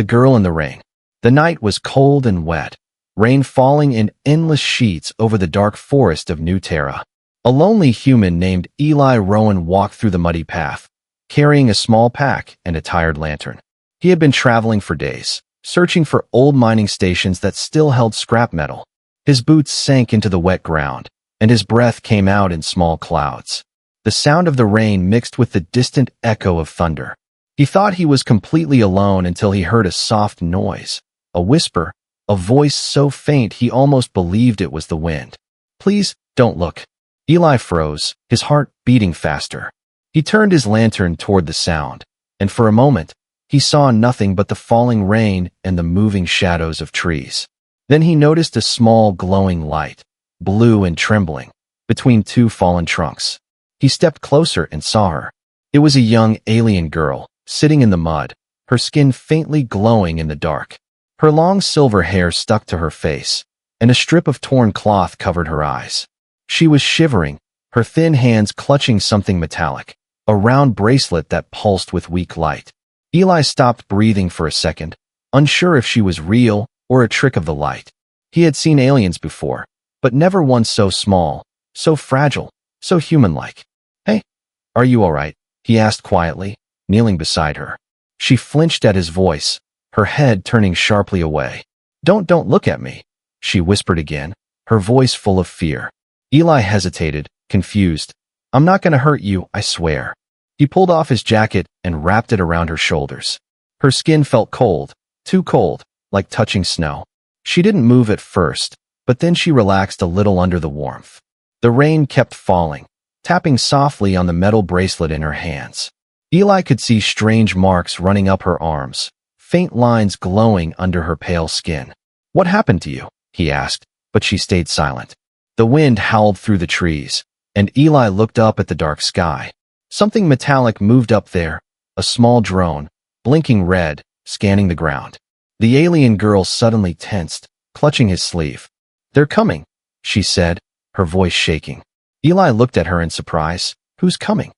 The girl in the rain. The night was cold and wet, rain falling in endless sheets over the dark forest of New Terra. A lonely human named Eli Rowan walked through the muddy path, carrying a small pack and a tired lantern. He had been traveling for days, searching for old mining stations that still held scrap metal. His boots sank into the wet ground, and his breath came out in small clouds. The sound of the rain mixed with the distant echo of thunder. He thought he was completely alone until he heard a soft noise, a whisper, a voice so faint he almost believed it was the wind. "Please, don't look." Eli froze, his heart beating faster. He turned his lantern toward the sound, and for a moment, he saw nothing but the falling rain and the moving shadows of trees. Then he noticed a small glowing light, blue and trembling, between two fallen trunks. He stepped closer and saw her. It was a young alien girl, sitting in the mud, her skin faintly glowing in the dark. Her long silver hair stuck to her face, and a strip of torn cloth covered her eyes. She was shivering, her thin hands clutching something metallic, a round bracelet that pulsed with weak light. Eli stopped breathing for a second, unsure if she was real or a trick of the light. He had seen aliens before, but never one so small, so fragile, so human-like. "Hey, are you all right?" he asked quietly, kneeling beside her. She flinched at his voice, her head turning sharply away. Don't look at me," she whispered again, her voice full of fear. Eli hesitated, confused. "I'm not going to hurt you, I swear." He pulled off his jacket and wrapped it around her shoulders. Her skin felt cold, too cold, like touching snow. She didn't move at first, but then she relaxed a little under the warmth. The rain kept falling, tapping softly on the metal bracelet in her hands. Eli could see strange marks running up her arms, faint lines glowing under her pale skin. "What happened to you?" he asked, but she stayed silent. The wind howled through the trees, and Eli looked up at the dark sky. Something metallic moved up there, a small drone, blinking red, scanning the ground. The alien girl suddenly tensed, clutching his sleeve. "They're coming," she said, her voice shaking. Eli looked at her in surprise. "Who's coming?"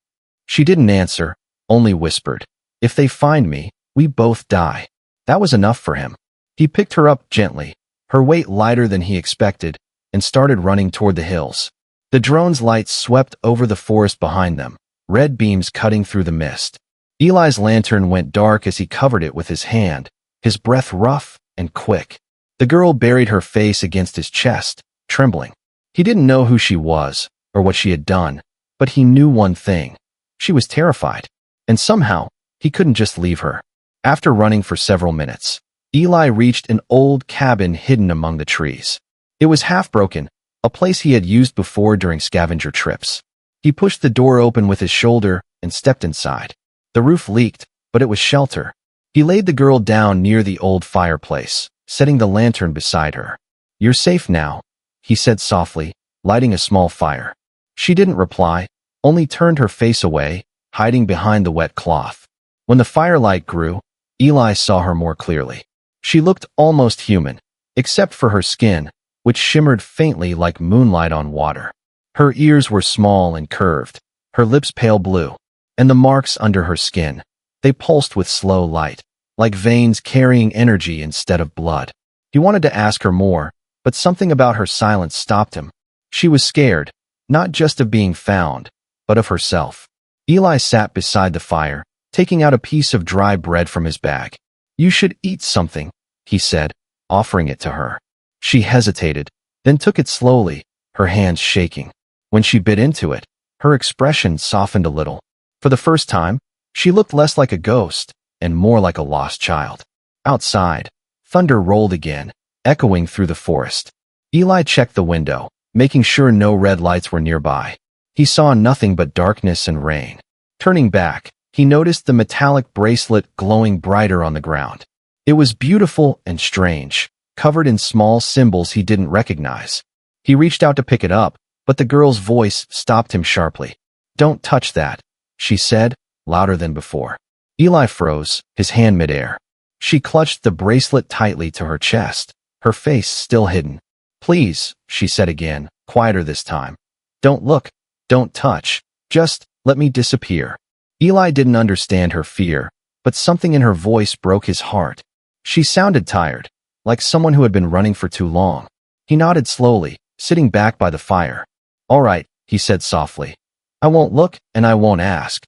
She didn't answer, only whispered, "If they find me, we both die." That was enough for him. He picked her up gently, her weight lighter than he expected, and started running toward the hills. The drone's lights swept over the forest behind them, red beams cutting through the mist. Eli's lantern went dark as he covered it with his hand, his breath rough and quick. The girl buried her face against his chest, trembling. He didn't know who she was or what she had done, but he knew one thing. She was terrified, and somehow he couldn't just leave her. After running for several minutes, Eli reached an old cabin hidden among the trees. It was half-broken, a place he had used before during scavenger trips. He pushed the door open with his shoulder and stepped inside. The roof leaked, but it was shelter. He laid the girl down near the old fireplace, setting the lantern beside her. "You're safe now," he said softly, lighting a small fire. She didn't reply, only turned her face away, hiding behind the wet cloth. When the firelight grew, Eli saw her more clearly. She looked almost human, except for her skin, which shimmered faintly like moonlight on water. Her ears were small and curved, her lips pale blue, and the marks under her skin, they pulsed with slow light, like veins carrying energy instead of blood. He wanted to ask her more, but something about her silence stopped him. She was scared, not just of being found, but of herself. Eli sat beside the fire, taking out a piece of dry bread from his bag. "You should eat something," he said, offering it to her. She hesitated, then took it slowly, her hands shaking. When she bit into it, her expression softened a little. For the first time, she looked less like a ghost and more like a lost child. Outside, thunder rolled again, echoing through the forest. Eli checked the window, making sure no red lights were nearby. He saw nothing but darkness and rain. Turning back, he noticed the metallic bracelet glowing brighter on the ground. It was beautiful and strange, covered in small symbols he didn't recognize. He reached out to pick it up, but the girl's voice stopped him sharply. "Don't touch that," she said, louder than before. Eli froze, his hand midair. She clutched the bracelet tightly to her chest, her face still hidden. "Please," she said again, quieter this time. "Don't look, don't touch, just let me disappear." Eli didn't understand her fear, but something in her voice broke his heart. She sounded tired, like someone who had been running for too long. He nodded slowly, sitting back by the fire. "All right," he said softly. "I won't look and I won't ask."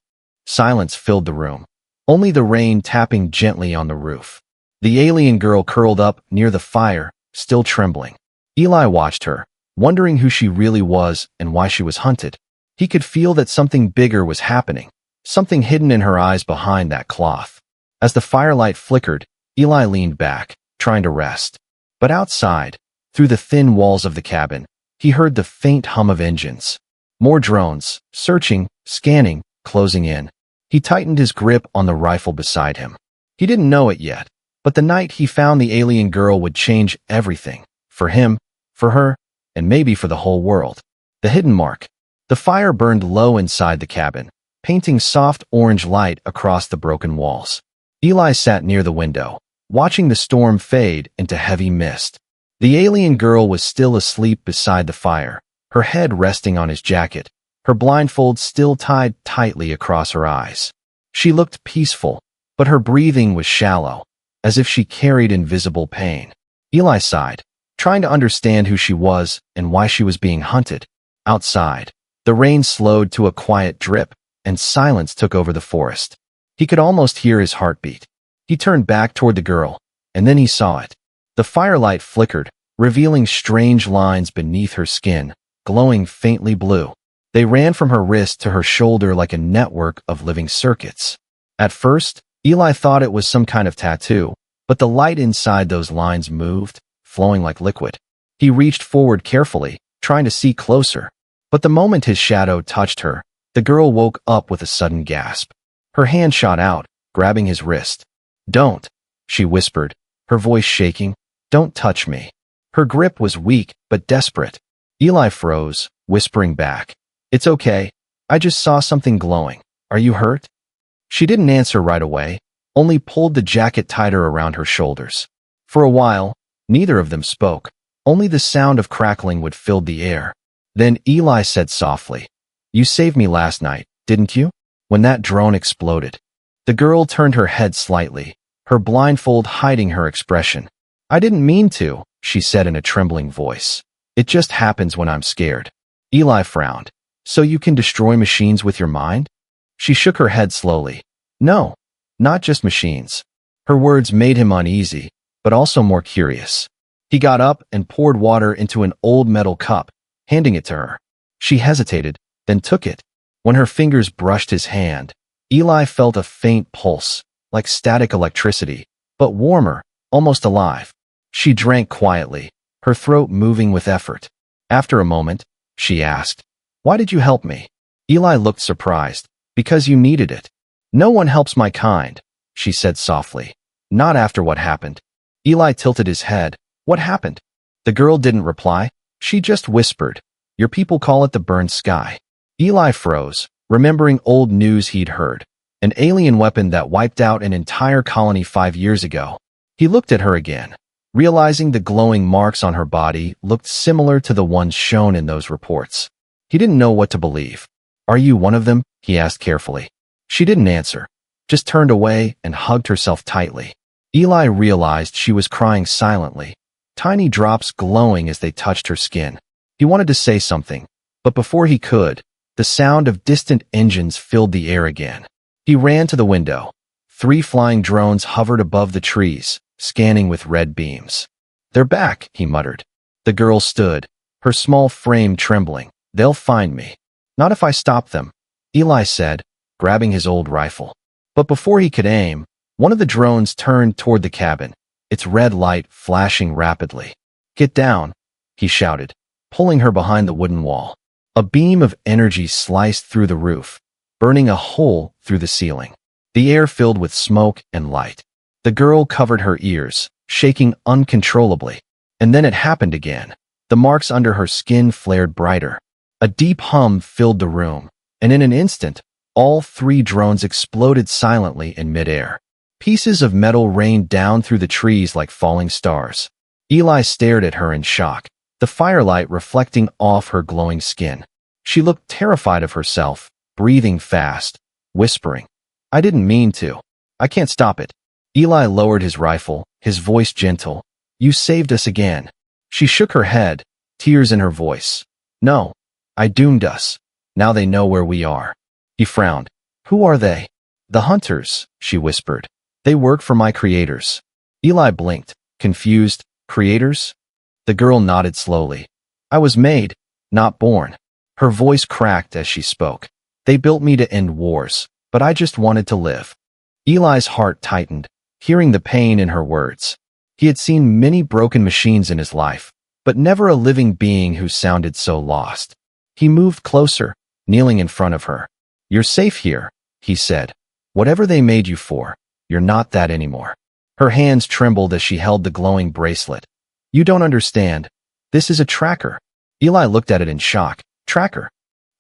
Silence filled the room. Only the rain tapping gently on the roof. The alien girl curled up near the fire, still trembling. Eli watched her, wondering who she really was and why she was hunted. He could feel that something bigger was happening, something hidden in her eyes behind that cloth. As the firelight flickered, Eli leaned back, trying to rest. But outside, through the thin walls of the cabin, he heard the faint hum of engines. More drones, searching, scanning, closing in. He tightened his grip on the rifle beside him. He didn't know it yet, but the night he found the alien girl would change everything. For him, for her, and maybe for the whole world. The hidden mark. The fire burned low inside the cabin, painting soft orange light across the broken walls. Eli sat near the window, watching the storm fade into heavy mist. The alien girl was still asleep beside the fire, her head resting on his jacket, her blindfold still tied tightly across her eyes. She looked peaceful, but her breathing was shallow, as if she carried invisible pain. Eli sighed, trying to understand who she was and why she was being hunted. Outside, the rain slowed to a quiet drip, and silence took over the forest. He could almost hear his heartbeat. He turned back toward the girl, and then he saw it. The firelight flickered, revealing strange lines beneath her skin, glowing faintly blue. They ran from her wrist to her shoulder like a network of living circuits. At first, Eli thought it was some kind of tattoo, but the light inside those lines moved, flowing like liquid. He reached forward carefully, trying to see closer. But the moment his shadow touched her, the girl woke up with a sudden gasp. Her hand shot out, grabbing his wrist. "Don't," she whispered, her voice shaking. "Don't touch me." Her grip was weak but desperate. Eli froze, whispering back, "It's okay. I just saw something glowing. Are you hurt?" She didn't answer right away, only pulled the jacket tighter around her shoulders. For a while, neither of them spoke. Only the sound of crackling would fill the air. Then Eli said softly, "You saved me last night, didn't you? When that drone exploded." The girl turned her head slightly, her blindfold hiding her expression. "I didn't mean to," she said in a trembling voice. "It just happens when I'm scared." Eli frowned. "So you can destroy machines with your mind?" She shook her head slowly. "No, not just machines." Her words made him uneasy, but also more curious. He got up and poured water into an old metal cup, handing it to her. She hesitated, then took it. When her fingers brushed his hand, Eli felt a faint pulse, like static electricity, but warmer, almost alive. She drank quietly, her throat moving with effort. After a moment, she asked, "Why did you help me?" Eli looked surprised. "Because you needed it." "No one helps my kind," she said softly. "Not after what happened." Eli tilted his head. "What happened?" The girl didn't reply. She just whispered, "Your people call it the burned sky." Eli froze, remembering old news he'd heard. An alien weapon that wiped out an entire colony 5 years ago. He looked at her again, realizing the glowing marks on her body looked similar to the ones shown in those reports. He didn't know what to believe. "Are you one of them?" he asked carefully. She didn't answer, just turned away and hugged herself tightly. Eli realized she was crying silently, tiny drops glowing as they touched her skin. He wanted to say something, but before he could, the sound of distant engines filled the air again. He ran to the window. 3 flying drones hovered above the trees, scanning with red beams. "They're back," he muttered. The girl stood, her small frame trembling. "They'll find me." "Not if I stop them," Eli said, grabbing his old rifle. But before he could aim, one of the drones turned toward the cabin, its red light flashing rapidly. "Get down," he shouted, pulling her behind the wooden wall. A beam of energy sliced through the roof, burning a hole through the ceiling. The air filled with smoke and light. The girl covered her ears, shaking uncontrollably. And then it happened again. The marks under her skin flared brighter. A deep hum filled the room, and in an instant, all 3 drones exploded silently in midair. Pieces of metal rained down through the trees like falling stars. Eli stared at her in shock, the firelight reflecting off her glowing skin. She looked terrified of herself, breathing fast, whispering, "I didn't mean to. I can't stop it." Eli lowered his rifle, his voice gentle. You saved us again. She shook her head, tears in her voice. No, I doomed us. Now they know where we are. He frowned. Who are they? The hunters, she whispered. They work for my creators. Eli blinked, confused. Creators? The girl nodded slowly. I was made, not born. Her voice cracked as she spoke. They built me to end wars, but I just wanted to live. Eli's heart tightened, hearing the pain in her words. He had seen many broken machines in his life, but never a living being who sounded so lost. He moved closer, kneeling in front of her. You're safe here, he said. Whatever they made you for, you're not that anymore. Her hands trembled as she held the glowing bracelet. You don't understand. This is a tracker. Eli looked at it in shock. Tracker?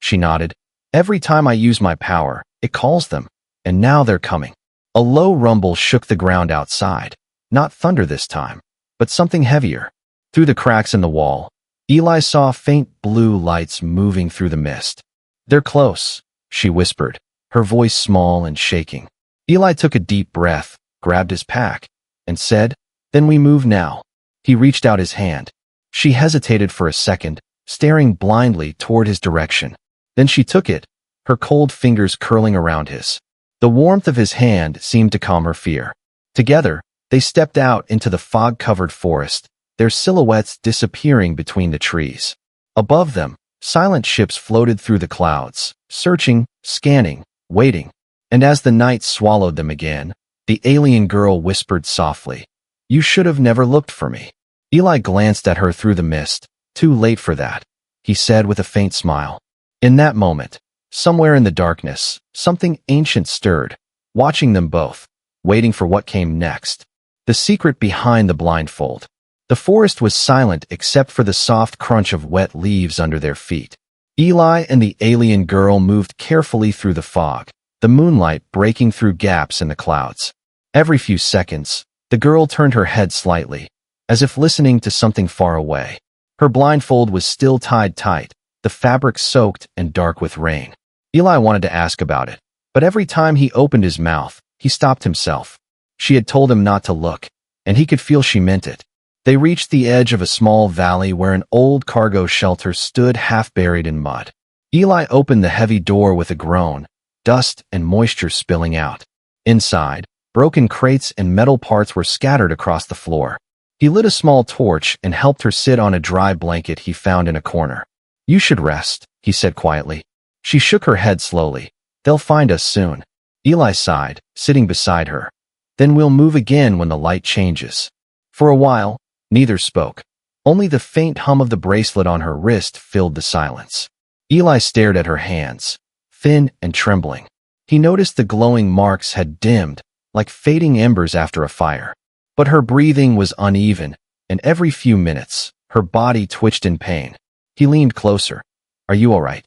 She nodded. Every time I use my power, it calls them. And now they're coming. A low rumble shook the ground outside. Not thunder this time, but something heavier. Through the cracks in the wall, Eli saw faint blue lights moving through the mist. They're close, she whispered, her voice small and shaking. Eli took a deep breath, grabbed his pack, and said, Then we move now. He reached out his hand. She hesitated for a second, staring blindly toward his direction. Then she took it, her cold fingers curling around his. The warmth of his hand seemed to calm her fear. Together, they stepped out into the fog-covered forest, their silhouettes disappearing between the trees. Above them, silent ships floated through the clouds, searching, scanning, waiting. And as the night swallowed them again, the alien girl whispered softly, You should have never looked for me. Eli glanced at her through the mist. Too late for that, he said with a faint smile. In that moment, somewhere in the darkness, something ancient stirred, watching them both, waiting for what came next. The secret behind the blindfold. The forest was silent except for the soft crunch of wet leaves under their feet. Eli and the alien girl moved carefully through the fog, the moonlight breaking through gaps in the clouds. Every few seconds, the girl turned her head slightly, as if listening to something far away. Her blindfold was still tied tight, the fabric soaked and dark with rain. Eli wanted to ask about it, but every time he opened his mouth, he stopped himself. She had told him not to look, and he could feel she meant it. They reached the edge of a small valley where an old cargo shelter stood half buried in mud. Eli opened the heavy door with a groan, dust and moisture spilling out. Inside, broken crates and metal parts were scattered across the floor. He lit a small torch and helped her sit on a dry blanket he found in a corner. You should rest, he said quietly. She shook her head slowly. They'll find us soon. Eli sighed, sitting beside her. Then we'll move again when the light changes. For a while, neither spoke. Only the faint hum of the bracelet on her wrist filled the silence. Eli stared at her hands, thin and trembling. He noticed the glowing marks had dimmed, like fading embers after a fire. But her breathing was uneven, and every few minutes, her body twitched in pain. He leaned closer. Are you all right?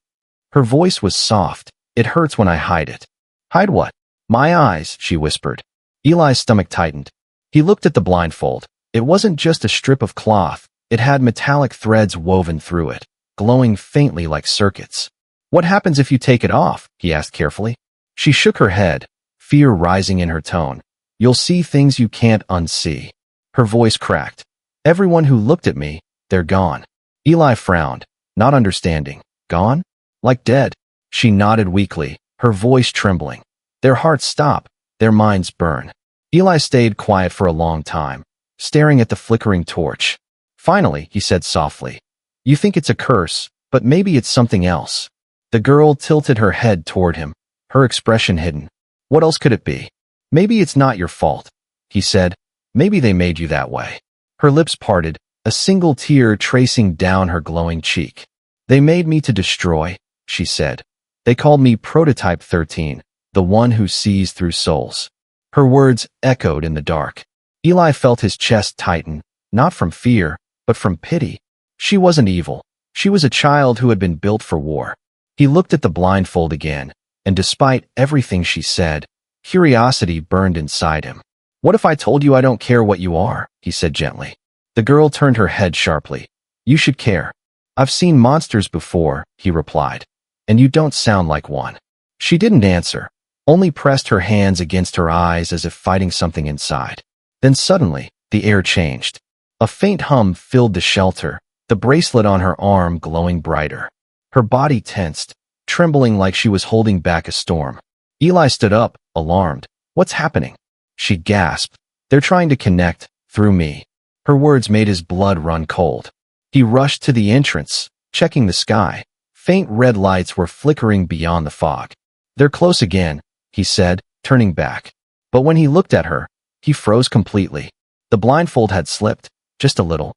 Her voice was soft. It hurts when I hide it. Hide what? My eyes, she whispered. Eli's stomach tightened. He looked at the blindfold. It wasn't just a strip of cloth. It had metallic threads woven through it, glowing faintly like circuits. What happens if you take it off? He asked carefully. She shook her head, fear rising in her tone. You'll see things you can't unsee. Her voice cracked. Everyone who looked at me, they're gone. Eli frowned, not understanding. Gone? Like dead? She nodded weakly, her voice trembling. Their hearts stop, their minds burn. Eli stayed quiet for a long time, staring at the flickering torch. Finally, he said softly, You think it's a curse, but maybe it's something else. The girl tilted her head toward him, her expression hidden. What else could it be? Maybe it's not your fault, he said. Maybe they made you that way. Her lips parted, a single tear tracing down her glowing cheek. They made me to destroy, she said. They called me Prototype 13, the one who sees through souls. Her words echoed in the dark. Eli felt his chest tighten, not from fear, but from pity. She wasn't evil. She was a child who had been built for war. He looked at the blindfold again, and despite everything she said, curiosity burned inside him. What if I told you I don't care what you are? He said gently. The girl turned her head sharply. You should care. I've seen monsters before, he replied. And you don't sound like one. She didn't answer. only pressed her hands against her eyes as if fighting something inside. Then suddenly, the air changed. A faint hum filled the shelter, the bracelet on her arm glowing brighter. Her body tensed, trembling like she was holding back a storm. Eli stood up, alarmed. "What's happening?" She gasped. "They're trying to connect, through me." Her words made his blood run cold. He rushed to the entrance, checking the sky. Faint red lights were flickering beyond the fog. "They're close again," he said, turning back. But when he looked at her, he froze completely. The blindfold had slipped, just a little.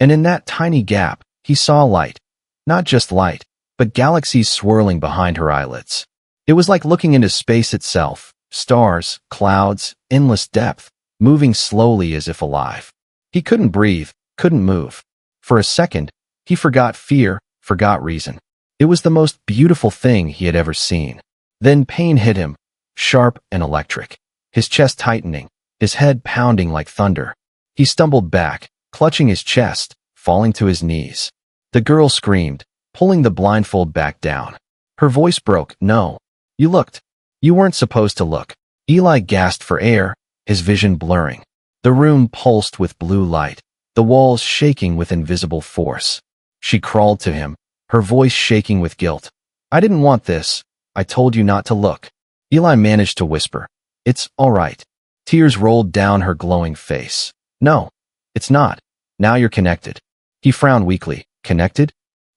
And in that tiny gap, he saw light. Not just light, but galaxies swirling behind her eyelids. It was like looking into space itself. Stars, clouds, endless depth, moving slowly as if alive. He couldn't breathe, couldn't move. For a second, he forgot fear, forgot reason. It was the most beautiful thing he had ever seen. Then pain hit him, sharp and electric. His chest tightening, his head pounding like thunder. He stumbled back, clutching his chest, falling to his knees. The girl screamed, pulling the blindfold back down. Her voice broke. "No. You looked. You weren't supposed to look." Eli gasped for air, his vision blurring. The room pulsed with blue light, the walls shaking with invisible force. She crawled to him, her voice shaking with guilt. "I didn't want this. I told you not to look." Eli managed to whisper, "It's all right." Tears rolled down her glowing face. "No, it's not. Now you're connected." He frowned weakly. "Connected?"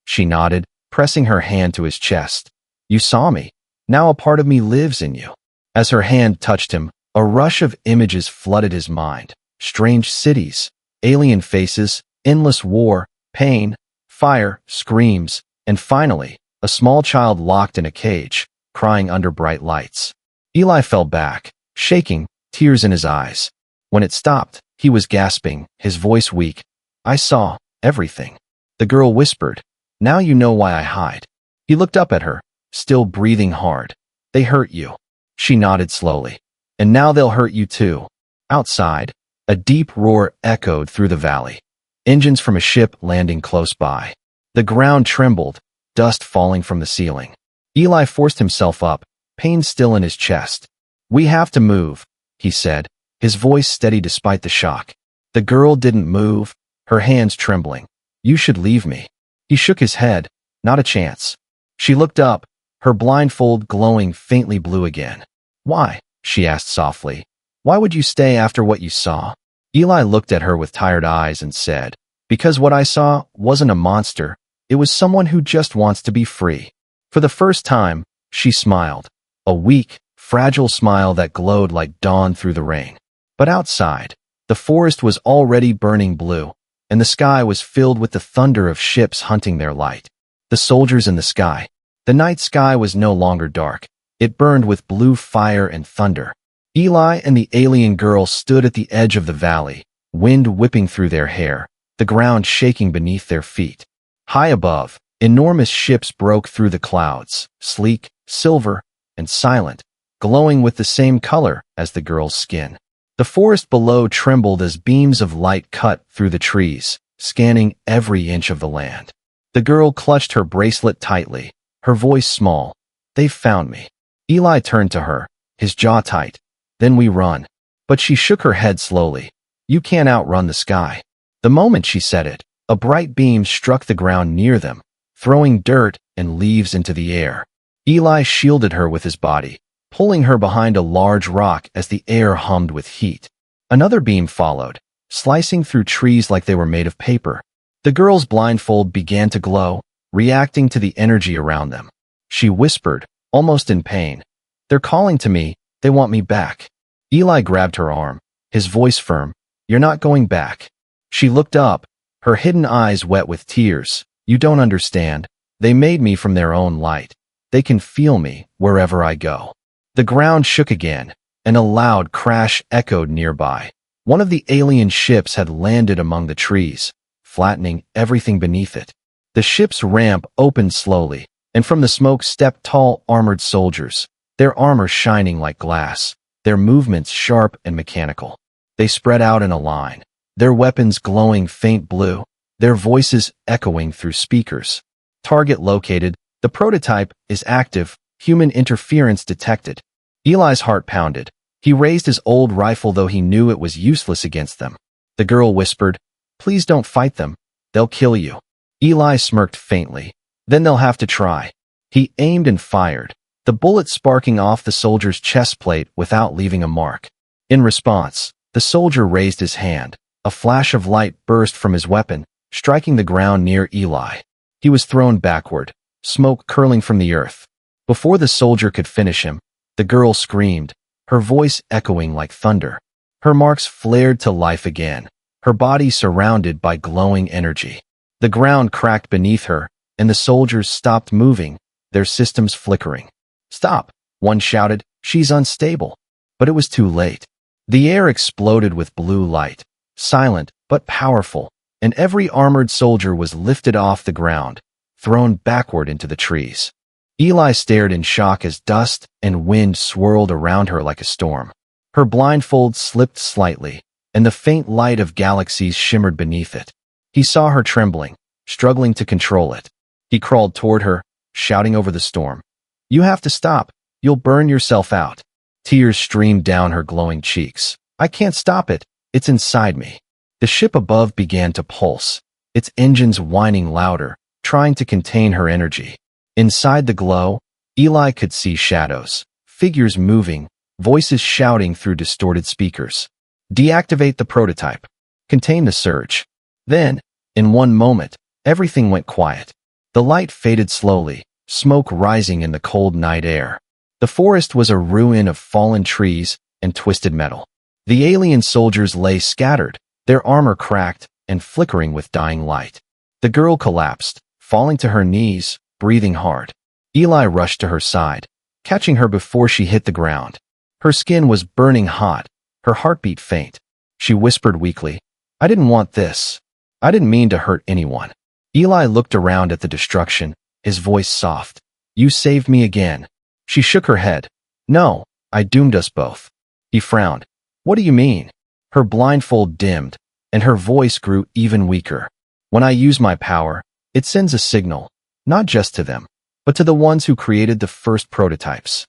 She nodded, pressing her hand to his chest. "You saw me. Now a part of me lives in you." As her hand touched him, a rush of images flooded his mind. Strange cities, alien faces, endless war, pain, fire, screams, and finally, a small child locked in a cage, crying under bright lights. Eli fell back, shaking, tears in his eyes. When it stopped, he was gasping, his voice weak. "I saw everything." The girl whispered, "Now you know why I hide." He looked up at her, still breathing hard. "They hurt you." She nodded slowly. "And now they'll hurt you too." Outside, a deep roar echoed through the valley. Engines from a ship landing close by. The ground trembled, dust falling from the ceiling. Eli forced himself up, pain still in his chest. "We have to move," he said, his voice steady despite the shock. The girl didn't move, her hands trembling. "You should leave me." He shook his head. "Not a chance." She looked up, her blindfold glowing faintly blue again. "Why?" she asked softly. "Why would you stay after what you saw?" Eli looked at her with tired eyes and said, "Because what I saw wasn't a monster. It was someone who just wants to be free." For the first time, she smiled. A weak, fragile smile that glowed like dawn through the rain. But outside, the forest was already burning blue, and the sky was filled with the thunder of ships hunting their light. The soldiers in the sky. The night sky was no longer dark. It burned with blue fire and thunder. Eli and the alien girl stood at the edge of the valley, wind whipping through their hair, the ground shaking beneath their feet. High above, enormous ships broke through the clouds, sleek, silver, and silent, glowing with the same color as the girl's skin. The forest below trembled as beams of light cut through the trees, scanning every inch of the land. The girl clutched her bracelet tightly, her voice small. "They've found me." Eli turned to her, his jaw tight. "Then we run." But she shook her head slowly. "You can't outrun the sky." The moment she said it, a bright beam struck the ground near them, throwing dirt and leaves into the air. Eli shielded her with his body, pulling her behind a large rock as the air hummed with heat. Another beam followed, slicing through trees like they were made of paper. The girl's blindfold began to glow, reacting to the energy around them. She whispered, almost in pain, "They're calling to me. They want me back." Eli grabbed her arm, his voice firm. "You're not going back." She looked up, her hidden eyes wet with tears. "You don't understand. They made me from their own light. They can feel me wherever I go." The ground shook again, and a loud crash echoed nearby. One of the alien ships had landed among the trees, flattening everything beneath it. The ship's ramp opened slowly, and from the smoke stepped tall, armored soldiers, their armor shining like glass, their movements sharp and mechanical. They spread out in a line, their weapons glowing faint blue, their voices echoing through speakers. "Target located. The prototype is active. Human interference detected." Eli's heart pounded. He raised his old rifle, though he knew it was useless against them. The girl whispered, "Please don't fight them. They'll kill you." Eli smirked faintly. "Then they'll have to try." He aimed and fired, the bullet sparking off the soldier's chest plate without leaving a mark. In response, the soldier raised his hand. A flash of light burst from his weapon, striking the ground near Eli. He was thrown backward, smoke curling from the earth. Before the soldier could finish him, the girl screamed, her voice echoing like thunder. Her marks flared to life again, her body surrounded by glowing energy. The ground cracked beneath her, and the soldiers stopped moving, their systems flickering. "Stop," one shouted, "she's unstable." But it was too late. The air exploded with blue light, silent but powerful, and every armored soldier was lifted off the ground, thrown backward into the trees. Eli stared in shock as dust and wind swirled around her like a storm. Her blindfold slipped slightly, and the faint light of galaxies shimmered beneath it. He saw her trembling, struggling to control it. He crawled toward her, shouting over the storm, "You have to stop. You'll burn yourself out." Tears streamed down her glowing cheeks. "I can't stop it. It's inside me." The ship above began to pulse, its engines whining louder, trying to contain her energy. Inside the glow, Eli could see shadows, figures moving, voices shouting through distorted speakers. "Deactivate the prototype. Contain the surge." Then, in one moment, everything went quiet. The light faded slowly, smoke rising in the cold night air. The forest was a ruin of fallen trees and twisted metal. The alien soldiers lay scattered, their armor cracked and flickering with dying light. The girl collapsed, falling to her knees, breathing hard. Eli rushed to her side, catching her before she hit the ground. Her skin was burning hot, her heartbeat faint. She whispered weakly, "I didn't want this. I didn't mean to hurt anyone." Eli looked around at the destruction, his voice soft. "You saved me again." She shook her head. "No, I doomed us both." He frowned. "What do you mean?" Her blindfold dimmed, and her voice grew even weaker. "When I use my power, it sends a signal, not just to them, but to the ones who created the first prototypes."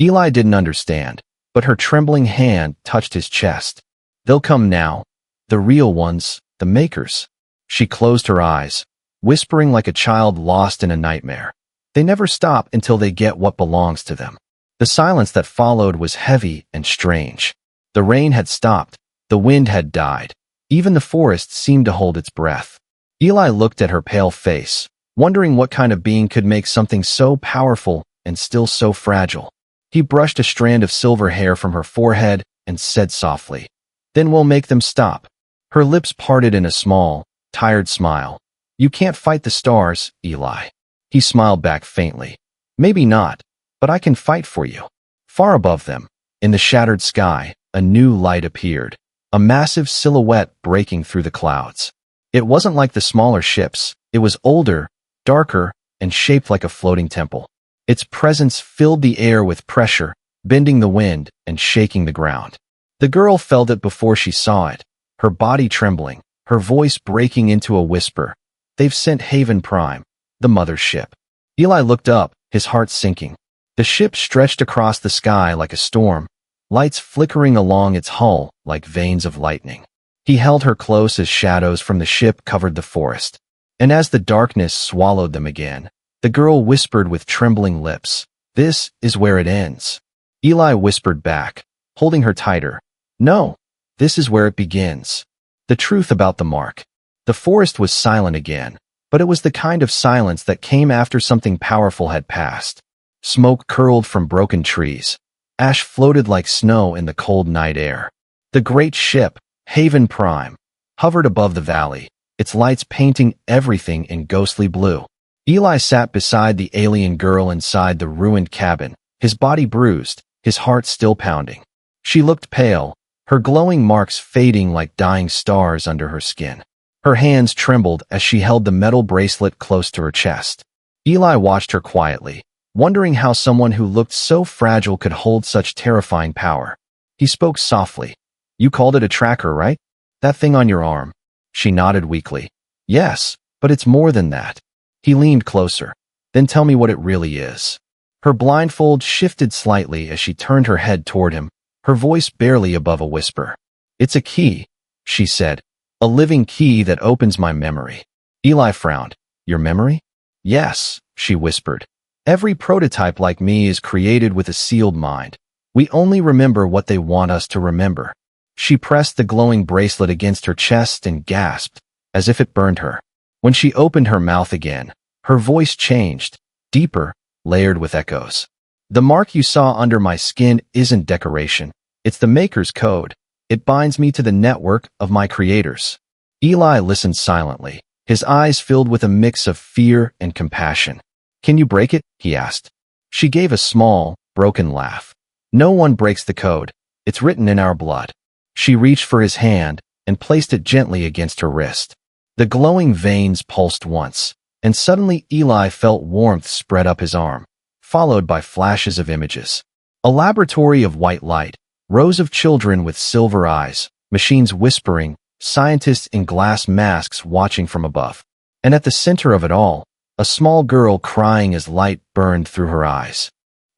Eli didn't understand, but her trembling hand touched his chest. "They'll come now. The real ones, the makers." She closed her eyes, whispering like a child lost in a nightmare. "They never stop until they get what belongs to them." The silence that followed was heavy and strange. The rain had stopped, the wind had died. Even the forest seemed to hold its breath. Eli looked at her pale face, wondering what kind of being could make something so powerful and still so fragile. He brushed a strand of silver hair from her forehead and said softly, "Then we'll make them stop." Her lips parted in a small, tired smile. "You can't fight the stars, Eli." He smiled back faintly. "Maybe not, but I can fight for you." Far above them, in the shattered sky, a new light appeared, a massive silhouette breaking through the clouds. It wasn't like the smaller ships. It was older, darker, and shaped like a floating temple. Its presence filled the air with pressure, bending the wind and shaking the ground. The girl felt it before she saw it, her body trembling, her voice breaking into a whisper. "They've sent Haven Prime, the mother ship." Eli looked up, his heart sinking. The ship stretched across the sky like a storm, lights flickering along its hull like veins of lightning. He held her close as shadows from the ship covered the forest. And as the darkness swallowed them again, the girl whispered with trembling lips, "This is where it ends." Eli whispered back, holding her tighter, "No, this is where it begins." The truth about the mark. The forest was silent again, but it was the kind of silence that came after something powerful had passed. Smoke curled from broken trees. Ash floated like snow in the cold night air. The great ship, Haven Prime, hovered above the valley, its lights painting everything in ghostly blue. Eli sat beside the alien girl inside the ruined cabin, his body bruised, his heart still pounding. She looked pale, her glowing marks fading like dying stars under her skin. Her hands trembled as she held the metal bracelet close to her chest. Eli watched her quietly, wondering how someone who looked so fragile could hold such terrifying power. He spoke softly. "You called it a tracker, right? That thing on your arm?" She nodded weakly. "Yes, but it's more than that." He leaned closer. "Then tell me what it really is." Her blindfold shifted slightly as she turned her head toward him, her voice barely above a whisper. "It's a key," she said. "A living key that opens my memory." Eli frowned. "Your memory?" "Yes," she whispered. "Every prototype like me is created with a sealed mind. We only remember what they want us to remember." She pressed the glowing bracelet against her chest and gasped, as if it burned her. When she opened her mouth again, her voice changed, deeper, layered with echoes. "The mark you saw under my skin isn't decoration. It's the Maker's code. It binds me to the network of my creators." Eli listened silently, his eyes filled with a mix of fear and compassion. "Can you break it?" he asked. She gave a small, broken laugh. "No one breaks the code. It's written in our blood." She reached for his hand and placed it gently against her wrist. The glowing veins pulsed once, and suddenly Eli felt warmth spread up his arm, followed by flashes of images. A laboratory of white light, rows of children with silver eyes, machines whispering, scientists in glass masks watching from above. And at the center of it all, a small girl crying as light burned through her eyes.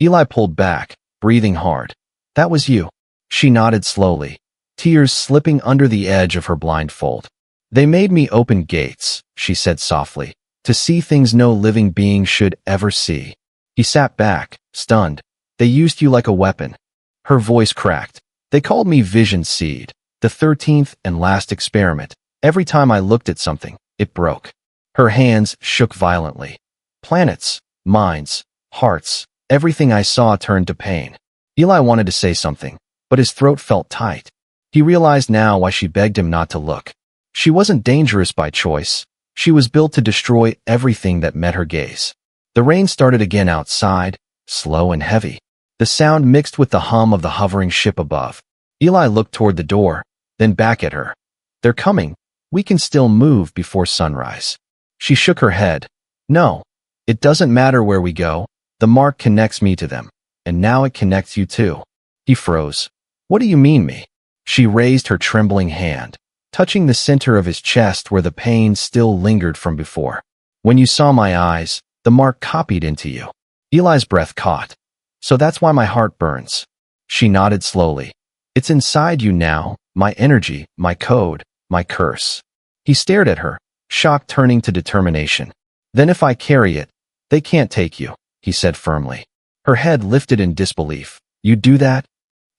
Eli pulled back, breathing hard. "That was you." She nodded slowly, tears slipping under the edge of her blindfold. "They made me open gates," she said softly, "to see things no living being should ever see." He sat back, stunned. "They used you like a weapon." Her voice cracked. "They called me Vision Seed, the 13th and last experiment. Every time I looked at something, it broke." Her hands shook violently. "Planets, minds, hearts, everything I saw turned to pain." Eli wanted to say something, but his throat felt tight. He realized now why she begged him not to look. She wasn't dangerous by choice. She was built to destroy everything that met her gaze. The rain started again outside, slow and heavy. The sound mixed with the hum of the hovering ship above. Eli looked toward the door, then back at her. "They're coming. We can still move before sunrise." She shook her head. "No. It doesn't matter where we go. The mark connects me to them. And now it connects you too." He froze. "What do you mean me?" She raised her trembling hand, touching the center of his chest where the pain still lingered from before. "When you saw my eyes, the mark copied into you." Eli's breath caught. "So that's why my heart burns." She nodded slowly. "It's inside you now, my energy, my code, my curse." He stared at her, shock turning to determination. "Then if I carry it, they can't take you," he said firmly. Her head lifted in disbelief. "You do that?"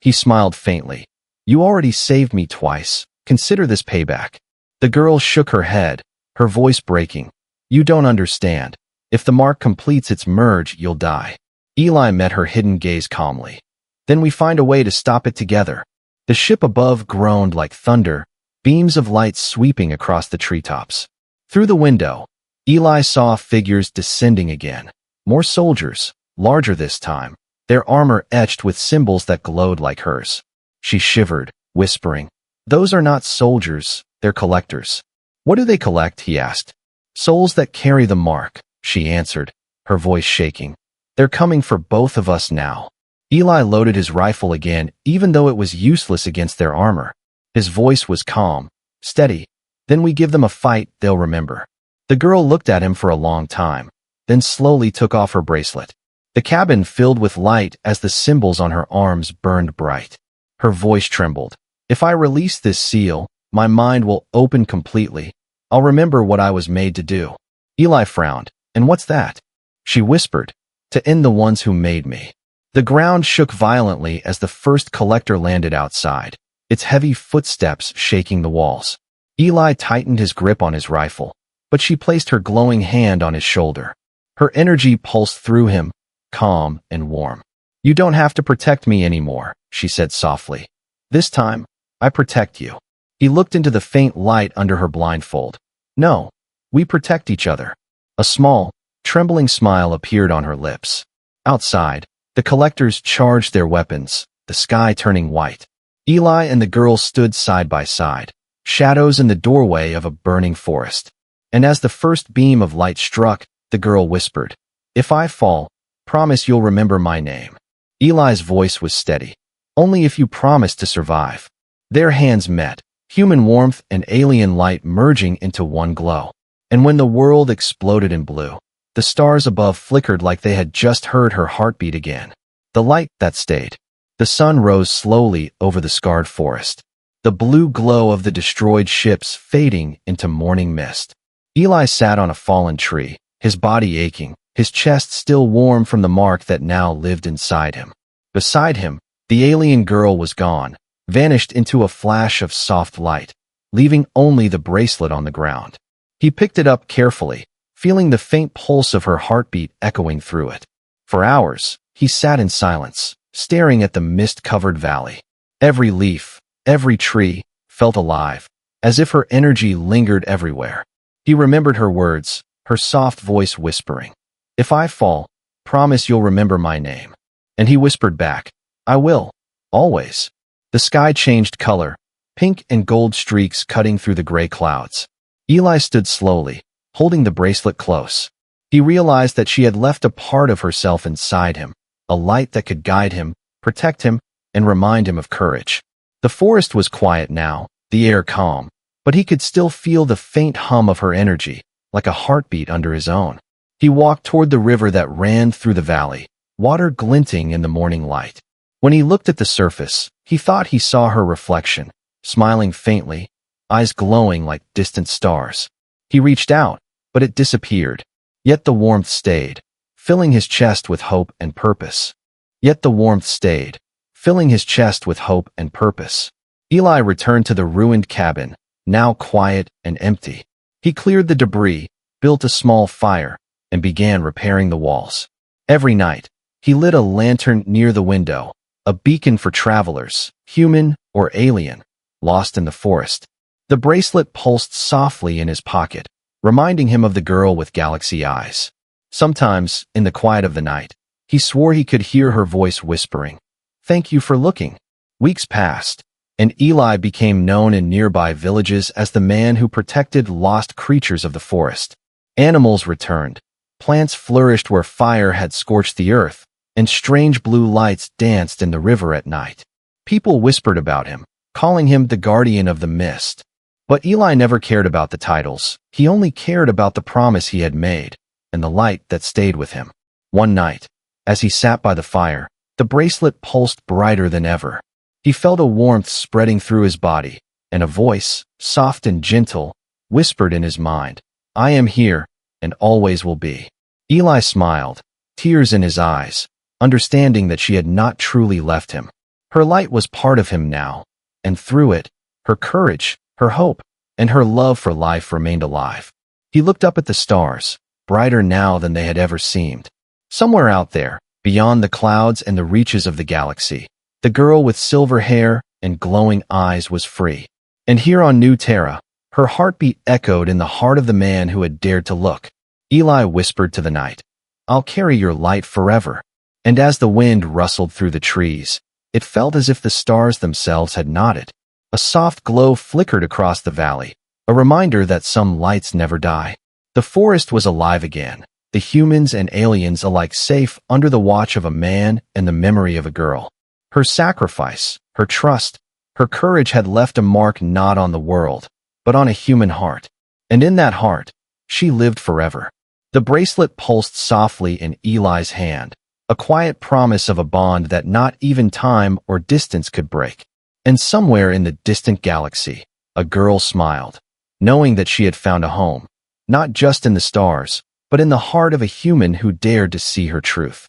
He smiled faintly. "You already saved me twice. Consider this payback." The girl shook her head, her voice breaking. "You don't understand. If the mark completes its merge, you'll die." Eli met her hidden gaze calmly. "Then we find a way to stop it together." The ship above groaned like thunder, beams of light sweeping across the treetops. Through the window, Eli saw figures descending again. More soldiers, larger this time, their armor etched with symbols that glowed like hers. She shivered, whispering, "Those are not soldiers, they're collectors." "What do they collect?" he asked. "Souls that carry the mark," she answered, her voice shaking. "They're coming for both of us now." Eli loaded his rifle again, even though it was useless against their armor. His voice was calm, steady. "Then we give them a fight they'll remember." The girl looked at him for a long time, then slowly took off her bracelet. The cabin filled with light as the symbols on her arms burned bright. Her voice trembled. "If I release this seal, my mind will open completely. I'll remember what I was made to do." Eli frowned. "And what's that?" She whispered, "To end the ones who made me." The ground shook violently as the first collector landed outside, its heavy footsteps shaking the walls. Eli tightened his grip on his rifle, but she placed her glowing hand on his shoulder. Her energy pulsed through him, calm and warm. "You don't have to protect me anymore," she said softly. "This time, I protect you." He looked into the faint light under her blindfold. "No, we protect each other." A small, trembling smile appeared on her lips. Outside, the collectors charged their weapons, the sky turning white. Eli and the girl stood side by side, shadows in the doorway of a burning forest. And as the first beam of light struck, the girl whispered, "If I fall, promise you'll remember my name." Eli's voice was steady. "Only if you promise to survive." Their hands met, human warmth and alien light merging into one glow. And when the world exploded in blue, The stars above flickered like they had just heard her heartbeat again. The light that stayed. The sun rose slowly over the scarred forest. The blue glow of the destroyed ships fading into morning mist. Eli sat on a fallen tree, his body aching, his chest still warm from the mark that now lived inside him. Beside him, the alien girl was gone, vanished into a flash of soft light, leaving only the bracelet on the ground. He picked it up carefully, feeling the faint pulse of her heartbeat echoing through it. For hours, he sat in silence, staring at the mist-covered valley. Every leaf, every tree, felt alive, as if her energy lingered everywhere. He remembered her words, her soft voice whispering, "If I fall, promise you'll remember my name." And he whispered back, "I will, always." The sky changed color, pink and gold streaks cutting through the gray clouds. Eli stood slowly, holding the bracelet close. He realized that she had left a part of herself inside him, a light that could guide him, protect him, and remind him of courage. The forest was quiet now, the air calm, but he could still feel the faint hum of her energy, like a heartbeat under his own. He walked toward the river that ran through the valley, water glinting in the morning light. When he looked at the surface, he thought he saw her reflection, smiling faintly, eyes glowing like distant stars. He reached out, but it disappeared. Yet the warmth stayed, filling his chest with hope and purpose. Yet the warmth stayed, filling his chest with hope and purpose. Eli returned to the ruined cabin, now quiet and empty. He cleared the debris, built a small fire, and began repairing the walls. Every night, he lit a lantern near the window, a beacon for travelers, human or alien, lost in the forest. The bracelet pulsed softly in his pocket, reminding him of the girl with galaxy eyes. Sometimes, in the quiet of the night, he swore he could hear her voice whispering, "Thank you for looking." Weeks passed, and Eli became known in nearby villages as the man who protected lost creatures of the forest. Animals returned, plants flourished where fire had scorched the earth, and strange blue lights danced in the river at night. People whispered about him, calling him the guardian of the mist. But Eli never cared about the titles. He only cared about the promise he had made, and the light that stayed with him. One night, as he sat by the fire, the bracelet pulsed brighter than ever. He felt a warmth spreading through his body, and a voice, soft and gentle, whispered in his mind, "I am here, and always will be." Eli smiled, tears in his eyes, understanding that she had not truly left him. Her light was part of him now, and through it, her courage, her hope, and her love for life remained alive. He looked up at the stars, brighter now than they had ever seemed. Somewhere out there, beyond the clouds and the reaches of the galaxy, the girl with silver hair and glowing eyes was free. And here on New Terra, her heartbeat echoed in the heart of the man who had dared to look. Eli whispered to the night, "I'll carry your light forever." And as the wind rustled through the trees, it felt as if the stars themselves had nodded. A soft glow flickered across the valley, a reminder that some lights never die. The forest was alive again, the humans and aliens alike safe under the watch of a man and the memory of a girl. Her sacrifice, her trust, her courage had left a mark not on the world, but on a human heart. And in that heart, she lived forever. The bracelet pulsed softly in Eli's hand, a quiet promise of a bond that not even time or distance could break. And somewhere in the distant galaxy, a girl smiled, knowing that she had found a home, not just in the stars, but in the heart of a human who dared to see her truth.